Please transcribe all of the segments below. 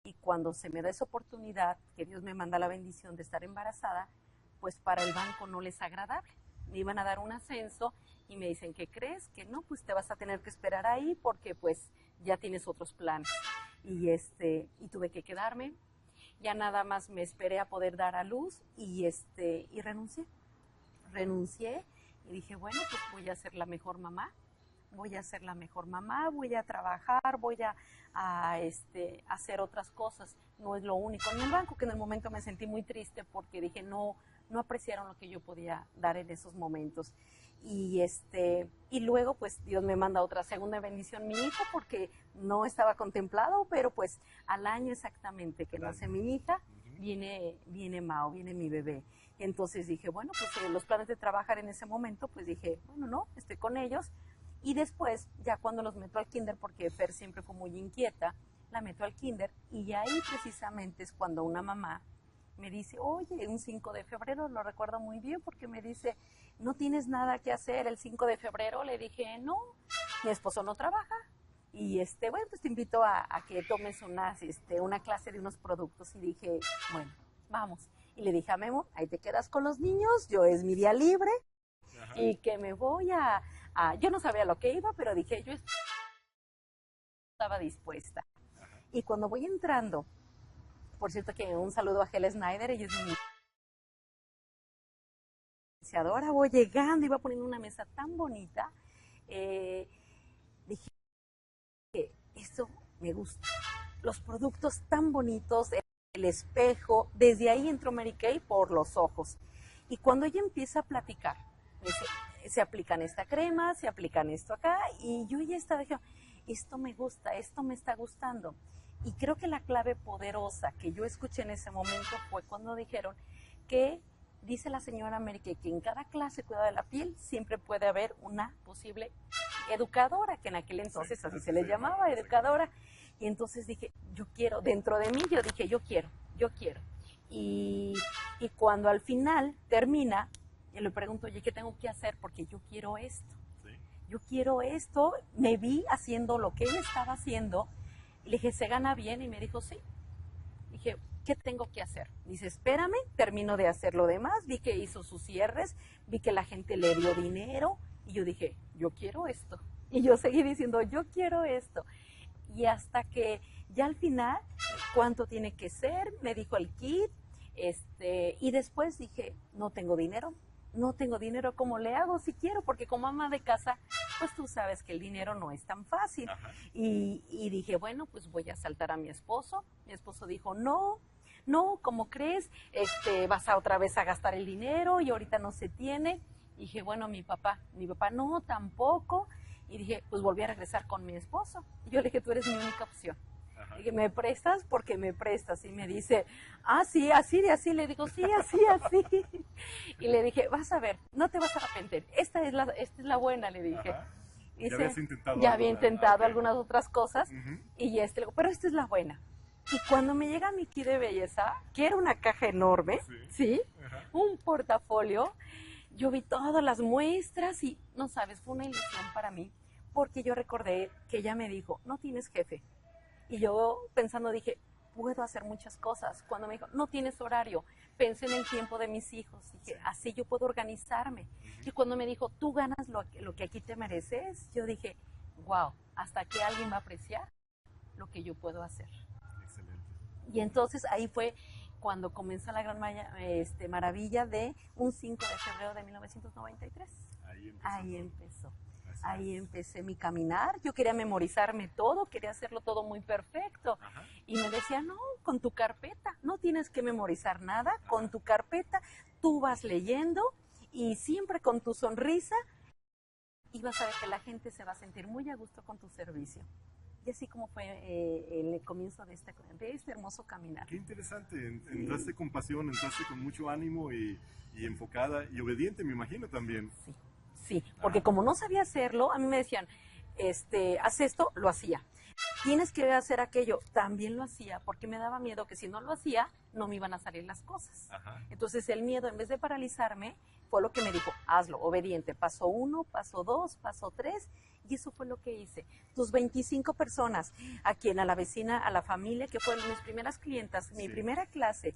Y cuando se me da esa oportunidad, que Dios me manda la bendición de estar embarazada, pues para el banco no les es agradable. Me iban a dar un ascenso y me dicen, ¿qué crees? Que no, pues te vas a tener que esperar ahí porque pues ya tienes otros planes. Y tuve que quedarme. Ya nada más me esperé a poder dar a luz y renuncié. Renuncié y dije, bueno, pues voy a ser la mejor mamá. Voy a ser la mejor mamá, voy a trabajar, voy a hacer otras cosas. No es lo único en el banco, que en el momento me sentí muy triste porque dije, no apreciaron lo que yo podía dar en esos momentos. Y luego pues Dios me manda otra segunda bendición, mi hijo, porque no estaba contemplado, pero pues al año exactamente que nace mi hija, viene Mao, viene mi bebé. Y entonces dije, bueno, pues los planes de trabajar en ese momento, pues dije, bueno, no, estoy con ellos. Y después, ya cuando los meto al kinder, porque Fer siempre fue muy inquieta, la meto al kinder y ahí precisamente es cuando una mamá me dice, oye, un 5 de febrero, lo recuerdo muy bien porque me dice, ¿no tienes nada que hacer el 5 de febrero? Le dije, no, mi esposo no trabaja y bueno, pues te invito a que tomes una clase de unos productos. Y dije, bueno, vamos. Y le dije a Memo, ahí te quedas con los niños, yo es mi día libre. Ajá. Y que me voy yo no sabía lo que iba, pero dije, yo estaba dispuesta. Ajá. Y cuando voy entrando, por cierto que un saludo a Hel Snyder, ella es mi iniciadora, voy llegando, iba poniendo una mesa tan bonita, dije, esto me gusta, los productos tan bonitos, el espejo, desde ahí entró Mary Kay por los ojos. Y cuando ella empieza a platicar, me dice, se aplican esta crema, se aplican esto acá, y yo ya estaba diciendo, esto me gusta, esto me está gustando. Y creo que la clave poderosa que yo escuché en ese momento fue cuando dijeron que dice la señora Mary Kay que en cada clase de cuidado de la piel siempre puede haber una posible educadora, que en aquel entonces así se le llamaba, educadora. Y entonces dije, yo quiero, dentro de mí yo dije, yo quiero. Y cuando al final termina, y le pregunto, oye, ¿qué tengo que hacer? Porque yo quiero esto. ¿Sí? Yo quiero esto. Me vi haciendo lo que ella estaba haciendo. Le dije, ¿se gana bien? Y me dijo, sí. Dije, ¿qué tengo que hacer? Dice, espérame, termino de hacer lo demás. Vi que hizo sus cierres, vi que la gente le dio dinero. Y yo dije, yo quiero esto. Y yo seguí diciendo, yo quiero esto. Y hasta que ya al final, ¿cuánto tiene que ser? Me dijo el kit. Y después dije, no tengo dinero, ¿cómo le hago si quiero? Porque como ama de casa, pues tú sabes que el dinero no es tan fácil. Y dije, bueno, pues voy a saltar a mi esposo. Mi esposo dijo, no, ¿cómo crees? Vas a otra vez a gastar el dinero y ahorita no se tiene. Y dije, bueno, mi papá, no, tampoco. Y dije, pues volví a regresar con mi esposo. Y yo le dije, tú eres mi única opción. Dije, ¿me prestas? Porque me prestas. Y me dice, sí, así de así. Le digo, sí, así. Y le dije, vas a ver, no te vas a arrepentir. Esta es la buena, le dije. Dice, ya había intentado algunas otras cosas. Y pero esta es la buena. Y cuando me llega mi kit de belleza, que era una caja enorme, ¿sí? Un portafolio, yo vi todas las muestras y, no sabes, fue una ilusión para mí. Porque yo recordé que ella me dijo, no tienes jefe. Y yo pensando dije, puedo hacer muchas cosas. Cuando me dijo, no tienes horario, pensé en el tiempo de mis hijos. Dije, así yo puedo organizarme. Y cuando me dijo, tú ganas lo que aquí te mereces, yo dije, wow, hasta que alguien va a apreciar lo que yo puedo hacer. Excelente. Y entonces ahí fue cuando comenzó la gran maravilla de un 5 de febrero de 1993. Ahí empezó. Ahí empecé mi caminar. Yo quería memorizarme todo, quería hacerlo todo muy perfecto. Ajá. Y me decía, no, con tu carpeta, no tienes que memorizar nada. Ajá. Con tu carpeta tú vas leyendo y siempre con tu sonrisa y vas a ver que la gente se va a sentir muy a gusto con tu servicio. Y así como fue el comienzo de este hermoso caminar. Qué interesante, entraste con pasión, entraste con mucho ánimo y enfocada y obediente, me imagino también. Sí, porque como no sabía hacerlo, a mí me decían, haz esto, lo hacía. Tienes que hacer aquello, también lo hacía, porque me daba miedo que si no lo hacía, no me iban a salir las cosas. Ajá. Entonces el miedo, en vez de paralizarme, fue lo que me dijo, hazlo, obediente. Paso 1, paso 2, paso 3, Y eso fue lo que hice. Tus 25 personas, a la vecina, a la familia, que fueron mis primeras clientas, mi primera clase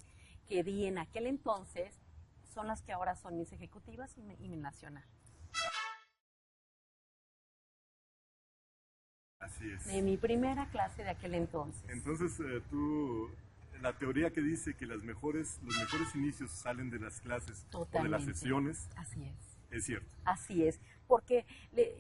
que di en aquel entonces, son las que ahora son mis ejecutivas y mi nacional. Así es. De mi primera clase de aquel entonces. Entonces, la teoría que dice que los mejores inicios salen de las clases Totalmente. o de las sesiones, Así es cierto. Así es, porque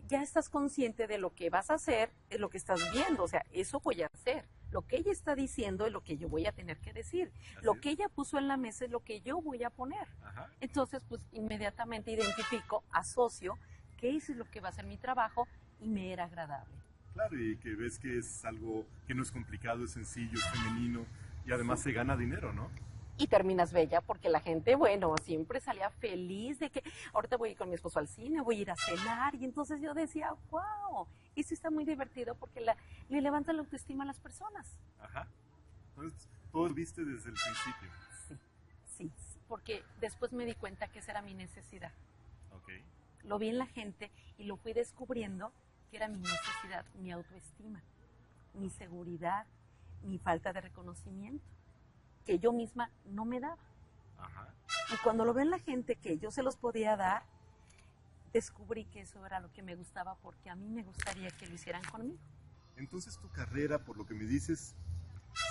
ya estás consciente de lo que vas a hacer, es lo que estás viendo, o sea, eso voy a hacer. Lo que ella está diciendo es lo que yo voy a tener que decir. Lo que ella puso en la mesa es lo que yo voy a poner. Ajá. Entonces, pues inmediatamente identifico, asocio, que eso es lo que va a ser mi trabajo y me era agradable. Claro, y que ves que es algo que no es complicado, es sencillo, es femenino y además se gana dinero, ¿no? Y terminas bella porque la gente, bueno, siempre salía feliz de que ahorita voy a ir con mi esposo al cine, voy a ir a cenar. Y entonces yo decía, wow, eso está muy divertido porque le levanta la autoestima a las personas. Ajá. Entonces, todo lo viste desde el principio. Sí, porque después me di cuenta que esa era mi necesidad. Okay. Lo vi en la gente y lo fui descubriendo que era mi necesidad, mi autoestima, mi seguridad, mi falta de reconocimiento, que yo misma no me daba. Ajá. Y cuando lo ve en la gente que yo se los podía dar, descubrí que eso era lo que me gustaba porque a mí me gustaría que lo hicieran conmigo. Entonces tu carrera, por lo que me dices,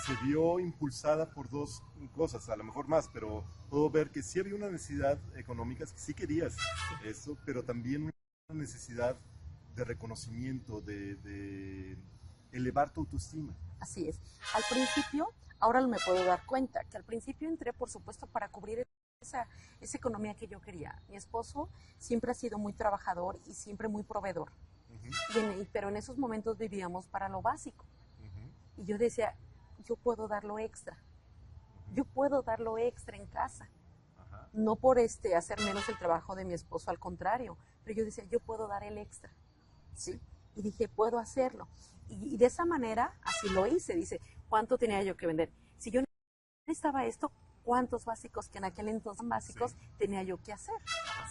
se vio impulsada por dos cosas, a lo mejor más, pero puedo ver que sí había una necesidad económica, que sí querías eso, pero también una necesidad de reconocimiento, de elevar tu autoestima. Así es. Al principio, ahora me puedo dar cuenta que al principio entré, por supuesto, para cubrir esa economía que yo quería. Mi esposo siempre ha sido muy trabajador y siempre muy proveedor. Pero en esos momentos vivíamos para lo básico. Y yo decía, yo puedo dar lo extra. Yo puedo dar lo extra en casa. No por hacer menos el trabajo de mi esposo, al contrario. Pero yo decía, yo puedo dar el extra. ¿Sí? Y dije, puedo hacerlo. Y de esa manera, así lo hice. Dice, ¿cuánto tenía yo que vender? Si yo necesitaba esto, ¿cuántos básicos, que en aquel entonces básicos, tenía yo que hacer?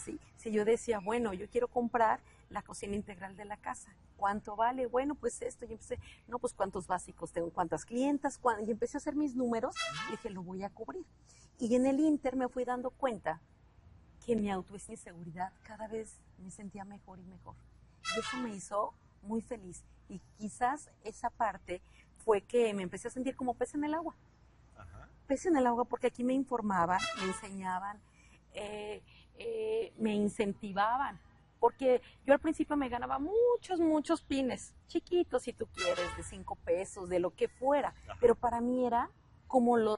¿Sí? Si yo decía, bueno, yo quiero comprar la cocina integral de la casa, ¿cuánto vale? Bueno, pues esto. Y empecé, no, pues cuántos básicos tengo, cuántas clientas, y empecé a hacer mis números y dije, lo voy a cubrir. Y en el Inter me fui dando cuenta que mi autoestima y seguridad cada vez me sentía mejor y mejor. Y eso me hizo muy feliz. Y quizás esa parte fue que me empecé a sentir como pez en el agua. Pez en el agua porque aquí me informaban, me enseñaban, me incentivaban. Porque yo al principio me ganaba muchos pines, chiquitos si tú quieres, de 5 pesos, de lo que fuera. Pero para mí era como los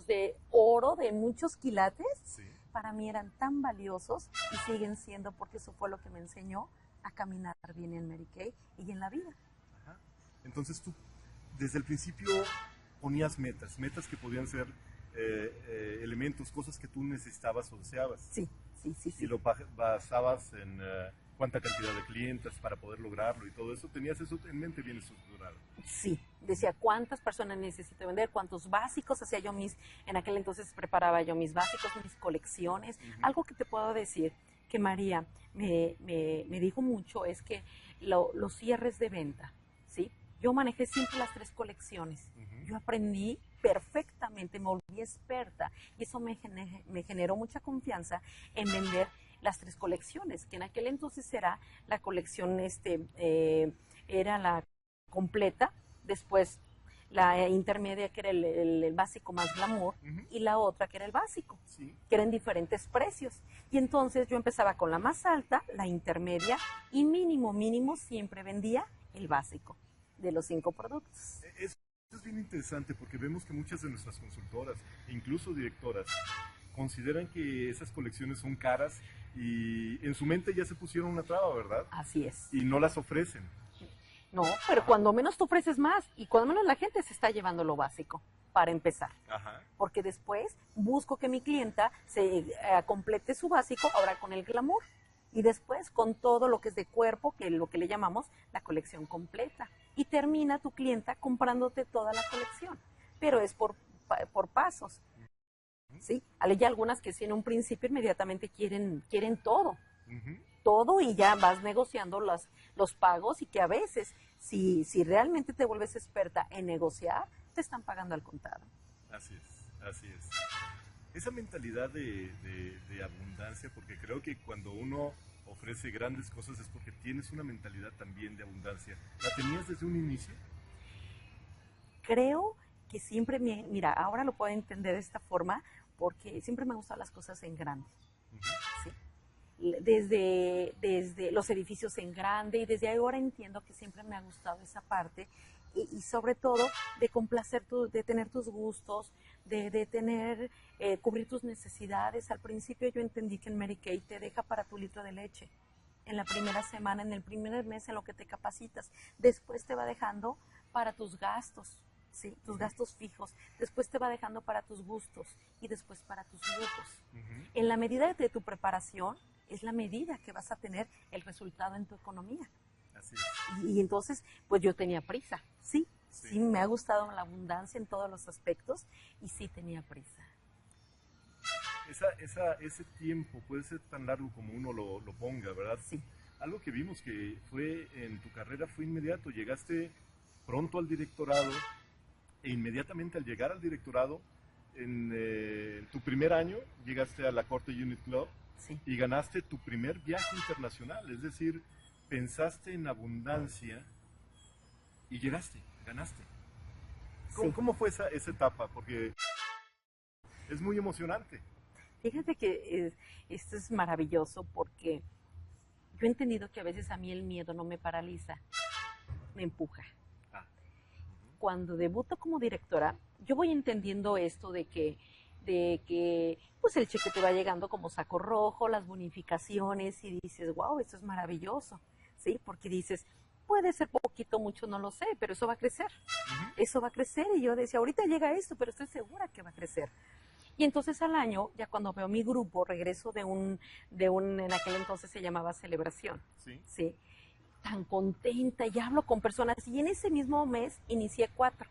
de oro, de muchos quilates. Sí. Para mí eran tan valiosos y siguen siendo, porque eso fue lo que me enseñó a caminar bien en Mary Kay y en la vida. Ajá. Entonces tú, desde el principio, ponías metas que podían ser elementos, cosas que tú necesitabas o deseabas. Sí. Y lo basabas en cuánta cantidad de clientes para poder lograrlo y todo eso. ¿Tenías eso en mente bien estructurado? Sí, decía cuántas personas necesito vender, cuántos básicos hacía yo en aquel entonces preparaba yo mis básicos, mis colecciones. Algo que te puedo decir que María me dijo mucho es que los cierres de venta, ¿sí? Yo manejé siempre las 3 colecciones. Yo aprendí perfectamente, me volví experta y eso me generó mucha confianza en vender las 3 colecciones, que en aquel entonces era la colección, era la completa, después la intermedia, que era el básico más glamour, y la otra que era el básico, que eran diferentes precios. Y entonces yo empezaba con la más alta, la intermedia, y mínimo siempre vendía el básico de los 5 productos. Eso es bien interesante porque vemos que muchas de nuestras consultoras, e incluso directoras, consideran que esas colecciones son caras y en su mente ya se pusieron una traba, ¿verdad? Así es. Y no las ofrecen. No, pero cuando menos tú ofreces más y cuando menos la gente se está llevando lo básico, para empezar. Porque después busco que mi clienta se complete su básico ahora con el glamour y después con todo lo que es de cuerpo, que es lo que le llamamos la colección completa. Y termina tu clienta comprándote toda la colección, pero es por pasos. ¿Sí? Hay algunas que sí en un principio inmediatamente quieren todo. todo y ya vas negociando los pagos y que a veces, si realmente te vuelves experta en negociar, te están pagando al contado. Así es, así es. Esa mentalidad de abundancia, porque creo que cuando uno ofrece grandes cosas es porque tienes una mentalidad también de abundancia. ¿La tenías desde un inicio? Creo que siempre, mira, ahora lo puedo entender de esta forma porque siempre me han gustado las cosas en grande. ¿Sí? Desde los edificios en grande y desde ahora entiendo que siempre me ha gustado esa parte y sobre todo de complacer, de tener tus gustos, de tener, cubrir tus necesidades. Al principio yo entendí que en Mary Kay te deja para tu litro de leche en la primera semana, en el primer mes en lo que te capacitas. Después te va dejando para tus gastos. ¿Sí? Tus gastos fijos, después te va dejando para tus gustos y después para tus lujos. En la medida de tu preparación es la medida que vas a tener el resultado en tu economía. Así es. Y entonces, pues yo tenía prisa, sí, me ha gustado la abundancia en todos los aspectos y sí tenía prisa. Ese tiempo puede ser tan largo como uno lo ponga, ¿verdad? Sí. Algo que vimos que fue en tu carrera fue inmediato, llegaste pronto al directorado. E inmediatamente al llegar al directorado, en tu primer año, llegaste a la Corte Unit Club y ganaste tu primer viaje internacional. Es decir, pensaste en abundancia y ganaste. ¿Cómo fue esa etapa? Porque es muy emocionante. Fíjate que esto es maravilloso porque yo he entendido que a veces a mí el miedo no me paraliza, me empuja. Cuando debuto como directora, yo voy entendiendo esto de que pues el cheque te va llegando como saco rojo, las bonificaciones y dices, wow, esto es maravilloso, ¿sí? Porque dices, puede ser poquito, mucho, no lo sé, pero eso va a crecer, eso va a crecer y yo decía, ahorita llega esto, pero estoy segura que va a crecer. Y entonces al año, ya cuando veo mi grupo, regreso en aquel entonces se llamaba Celebración, ¿sí? Tan contenta y hablo con personas y en ese mismo mes inicié 4,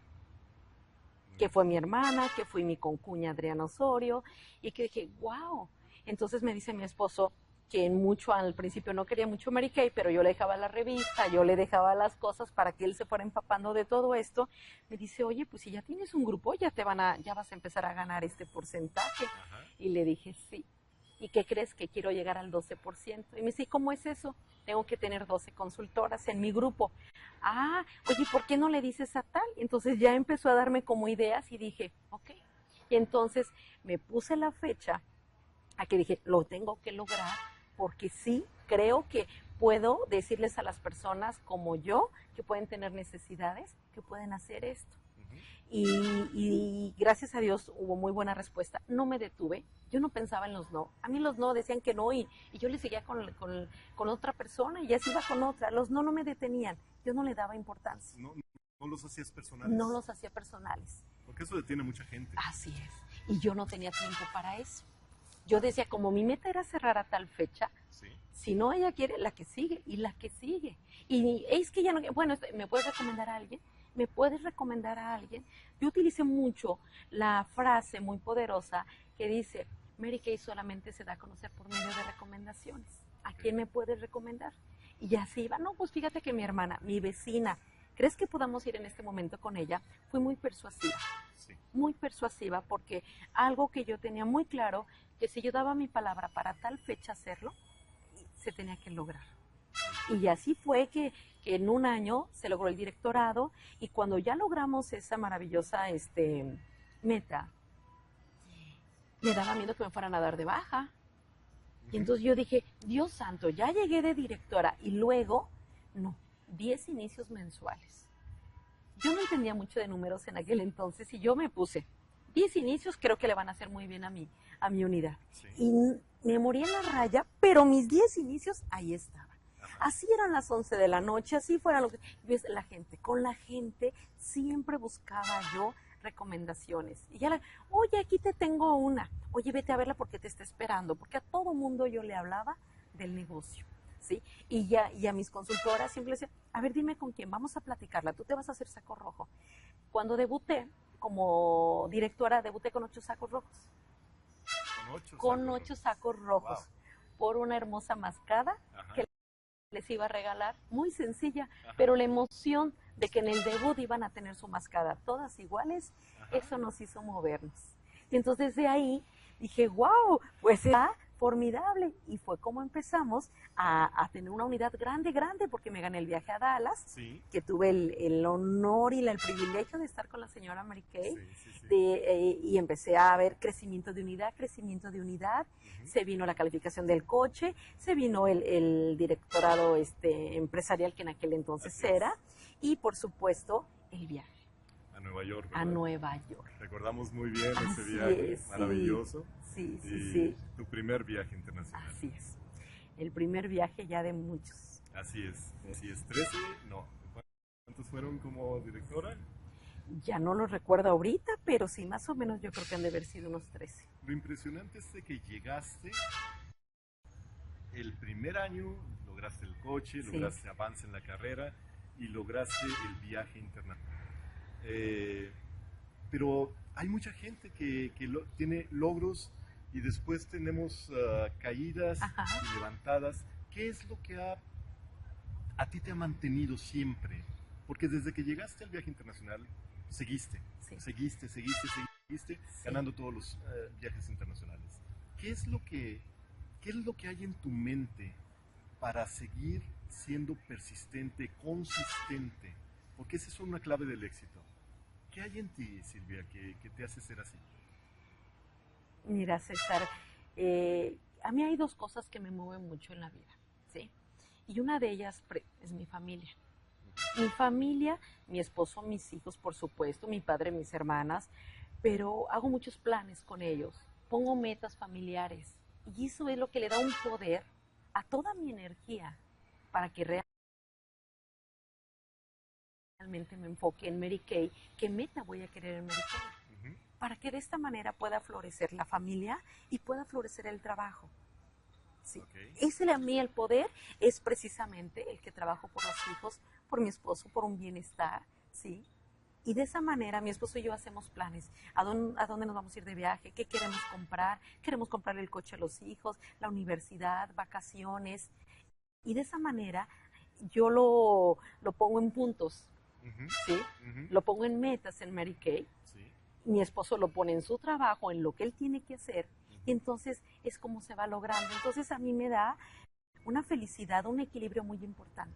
que fue mi hermana, que fue mi concuña Adriana Osorio y que dije, wow. Entonces me dice mi esposo que al principio no quería mucho Mary Kay, pero yo le dejaba la revista, yo le dejaba las cosas para que él se fuera empapando de todo esto. Me dice, oye, pues si ya tienes un grupo, ya vas a empezar a ganar este porcentaje. Y le dije, sí. ¿Y qué crees? Que quiero llegar al 12%. Y me dice, ¿cómo es eso? Tengo que tener 12 consultoras en mi grupo. Oye, ¿por qué no le dices a tal? Entonces ya empezó a darme como ideas y dije, ok. Y entonces me puse la fecha a que dije, lo tengo que lograr porque sí, creo que puedo decirles a las personas como yo que pueden tener necesidades, que pueden hacer esto. Y gracias a Dios hubo muy buena respuesta. No me detuve, yo no pensaba en los no. A mí los no decían que no y yo le seguía con otra persona y ya se iba con otra. Los no me detenían, yo no le daba importancia. No los hacías personales. No los hacía personales. Porque eso detiene a mucha gente. Así es. Y yo no tenía tiempo para eso. Yo decía, como mi meta era cerrar a tal fecha, si no ella quiere, la que sigue y la que sigue. Y es que ya no, bueno, ¿me puedes recomendar a alguien? ¿Me puedes recomendar a alguien? Yo utilicé mucho la frase muy poderosa que dice, Mary Kay solamente se da a conocer por medio de recomendaciones. ¿A quién me puedes recomendar? Y así iba, no, pues fíjate que mi hermana, mi vecina, ¿crees que podamos ir en este momento con ella? Fui muy persuasiva porque algo que yo tenía muy claro, que si yo daba mi palabra para tal fecha hacerlo, se tenía que lograr. Y así fue que en un año se logró el directorado y cuando ya logramos esa maravillosa meta, me daba miedo que me fueran a dar de baja. Y entonces yo dije, Dios santo, ya llegué de directora y luego, 10 inicios mensuales. Yo no entendía mucho de números en aquel entonces y yo me puse 10 inicios, creo que le van a hacer muy bien a mi unidad. Y me morí en la raya, pero mis 10 inicios ahí estaban. Así eran las 11 de la noche, así fuera lo que... Con la gente siempre buscaba yo recomendaciones. Y ya oye, aquí te tengo una. Oye, vete a verla porque te está esperando. Porque a todo mundo yo le hablaba del negocio. ¿Sí? Y a mis consultoras siempre les decía, a ver, dime con quién, vamos a platicarla, tú te vas a hacer saco rojo. Cuando debuté como directora, debuté con 8 sacos rojos. ¿Con 8 sacos rojos. Wow. por una hermosa mascada Ajá. que les iba a regalar, muy sencilla, Ajá. pero la emoción de que en el debut iban a tener su mascada todas iguales, Ajá. eso nos hizo movernos. Y entonces de ahí dije, wow, pues está formidable. Y fue como empezamos a tener una unidad grande, grande, porque me gané el viaje a Dallas, Sí. que tuve el honor y el privilegio de estar con la señora Mary Kay, Sí. y empecé a ver crecimiento de unidad, Ujú. se vino la calificación del coche, se vino el directorado empresarial que en aquel entonces Así es. era, y por supuesto el viaje A Nueva York, a ¿verdad? Nueva York. Recordamos muy bien ese Así viaje es, sí. maravilloso. Sí, sí, Y sí. tu primer viaje internacional. Así es. El primer viaje ya de muchos. Así es. 13, no. ¿Cuántos fueron como directora? Ya no lo recuerdo ahorita, pero sí, más o menos yo creo que han de haber sido unos 13. Lo impresionante es de que llegaste el primer año, lograste el coche, Sí. lograste avance en la carrera y lograste el viaje internacional. Pero hay mucha gente que tiene logros y después tenemos caídas Ajá. y levantadas. ¿Qué es lo que a ti te ha mantenido siempre? Porque desde que llegaste al viaje internacional, seguiste, Sí. seguiste, Sí. ganando todos los viajes internacionales. ¿Qué es lo que hay en tu mente para seguir siendo persistente, consistente? Porque esa es una clave del éxito. ¿Qué hay en ti, Silvia, que te hace ser así? Mira, César, a mí hay dos cosas que me mueven mucho en la vida, ¿sí? Y una de ellas es mi familia. Mi familia, mi esposo, mis hijos, por supuesto, mi padre, mis hermanas, pero hago muchos planes con ellos, pongo metas familiares y eso es lo que le da un poder a toda mi energía para que realmente me enfoque en Mary Kay, qué meta voy a querer en Mary Kay, para que de esta manera pueda florecer la familia y pueda florecer el trabajo. Sí. Okay. Ese a mí el poder es precisamente el que trabajo por los hijos, por mi esposo, por un bienestar, ¿sí? Y de esa manera mi esposo y yo hacemos planes. ¿A dónde nos vamos a ir de viaje? ¿Qué queremos comprar? Queremos comprarle el coche a los hijos, la universidad, vacaciones. Y de esa manera yo lo pongo en puntos, ¿sí? Lo pongo en metas en Mary Kay. Sí. Mi esposo lo pone en su trabajo, en lo que él tiene que hacer. Y entonces es como se va logrando. Entonces a mí me da una felicidad, un equilibrio muy importante,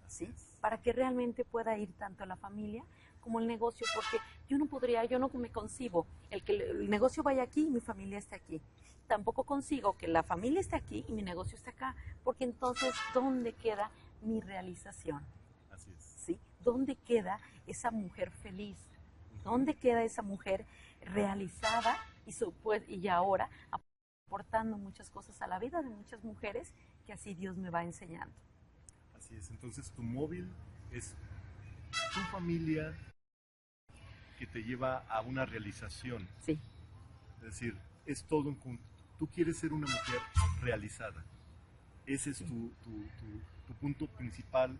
¿sí? Para que realmente pueda ir tanto la familia como el negocio, porque yo no me concibo que el negocio vaya aquí y mi familia esté aquí. Tampoco consigo que la familia esté aquí y mi negocio esté acá, porque entonces, ¿dónde queda mi realización? Así es. ¿Sí? ¿Dónde queda esa mujer feliz? ¿Dónde queda esa mujer realizada y ahora aportando muchas cosas a la vida de muchas mujeres que así Dios me va enseñando? Así es, entonces tu móvil es tu familia que te lleva a una realización. Sí. Es decir, es todo un conjunto. Tú quieres ser una mujer realizada. Ese es tu punto principal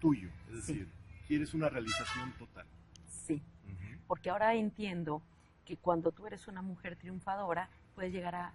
tuyo. Es decir, quieres una realización total. Sí, porque ahora entiendo que cuando tú eres una mujer triunfadora, puedes llegar a